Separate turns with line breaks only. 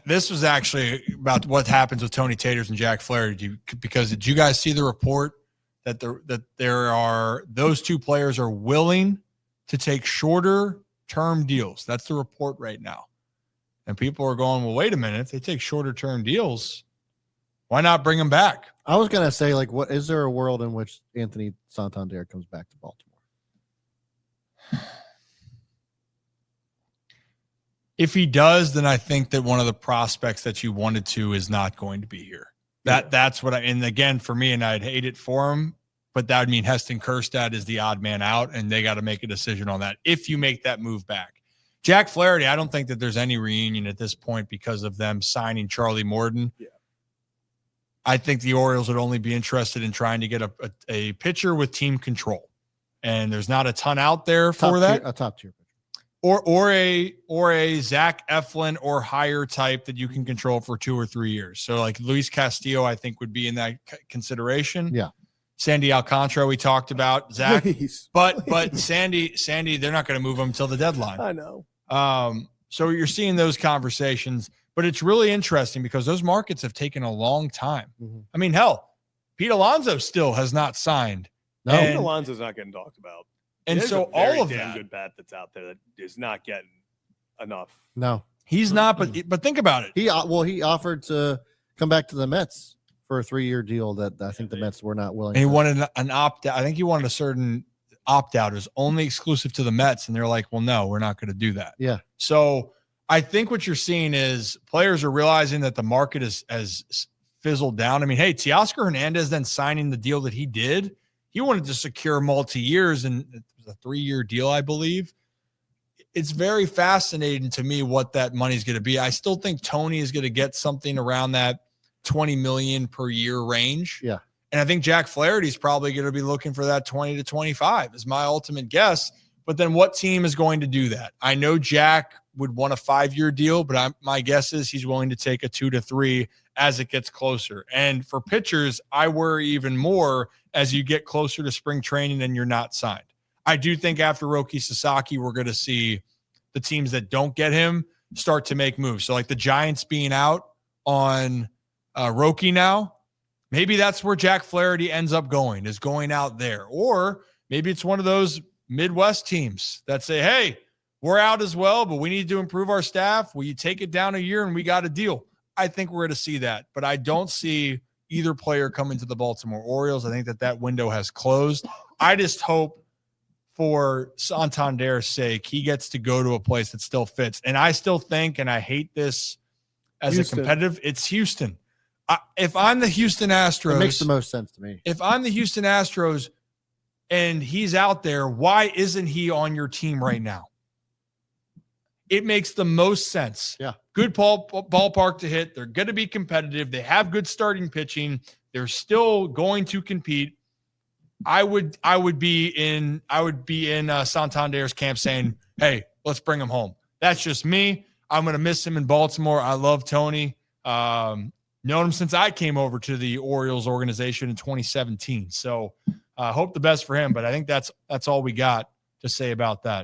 This was actually about what happens with Tony Taters and Jack Flaherty. Because did you guys see the report that those two players are willing to take shorter term deals? That's the report right now. And people are going, well, wait a minute. If they take shorter term deals, why not bring them back?
I was going to say, like, what is there a world in which Anthony Santander comes back to Baltimore?
If he does, then I think that one of the prospects that you wanted to is not going to be here. That's what and again, for me, and I'd hate it for him, but that would mean Heston Kjerstad is the odd man out, and they got to make a decision on that if you make that move back. Jack Flaherty, I don't think that there's any reunion at this point because of them signing Charlie Morton. Yeah. I think the Orioles would only be interested in trying to get a pitcher with team control. And there's not a ton out there for that.
A top tier pitcher.
Or a Zach Eflin or higher type that you can control for 2 or 3 years. So like Luis Castillo, I think would be in that consideration.
Yeah.
Sandy Alcantara, we talked about. Zach,
Please.
but Sandy, they're not going to move him until the deadline.
I know.
So you're seeing those conversations, but it's really interesting because those markets have taken a long time. Mm-hmm. I mean, hell, Pete Alonso still has not signed.
No, Pete Alonso's not getting talked about.
And so all of
damn
that
good bat that's out there that is not getting enough.
No,
he's not. But think about it.
He offered to come back to the Mets for a 3-year deal that I think the Mets were not willing.
And he wanted an opt out. I think he wanted a certain opt out. It was only exclusive to the Mets, and they're like, "Well, no, we're not going to do that."
Yeah.
So I think what you're seeing is players are realizing that the market has fizzled down. I mean, hey, Teoscar Hernandez then signing the deal that he did. He wanted to secure multi-years, and it was a 3-year deal, I believe. It's very fascinating to me what that money is going to be. I still think Tony is going to get something around that $20 million per year range.
Yeah.
And I think Jack Flaherty is probably going to be looking for that 20 to 25 is my ultimate guess. But then what team is going to do that? I know Jack would want a 5-year deal, but my guess is he's willing to take a 2 to 3 as it gets closer. And for pitchers, I worry even more as you get closer to spring training and you're not signed. I do think after Roki Sasaki, we're going to see the teams that don't get him start to make moves. So like the Giants being out on Roki now, maybe that's where Jack Flaherty ends up going, is going out there. Or maybe it's one of those Midwest teams that say, hey, we're out as well, but we need to improve our staff. Will you take it down a year and we got a deal? I think we're going to see that, but I don't see either player coming to the Baltimore Orioles. I think that window has closed. I just hope for Santander's sake, he gets to go to a place that still fits. And I still think, and I hate this as Houston. A competitive, it's Houston. If I'm the Houston Astros,
it makes the most sense to me.
If I'm the Houston Astros and he's out there, why isn't he on your team right now? It makes the most sense.
Yeah.
Good ballpark to hit. They're going to be competitive. They have good starting pitching. They're still going to compete. I would be in Santander's camp saying, hey, let's bring him home. That's just me. I'm going to miss him in Baltimore. I love Tony. Known him since I came over to the Orioles organization in 2017. So I hope the best for him, but I think that's all we got to say about that.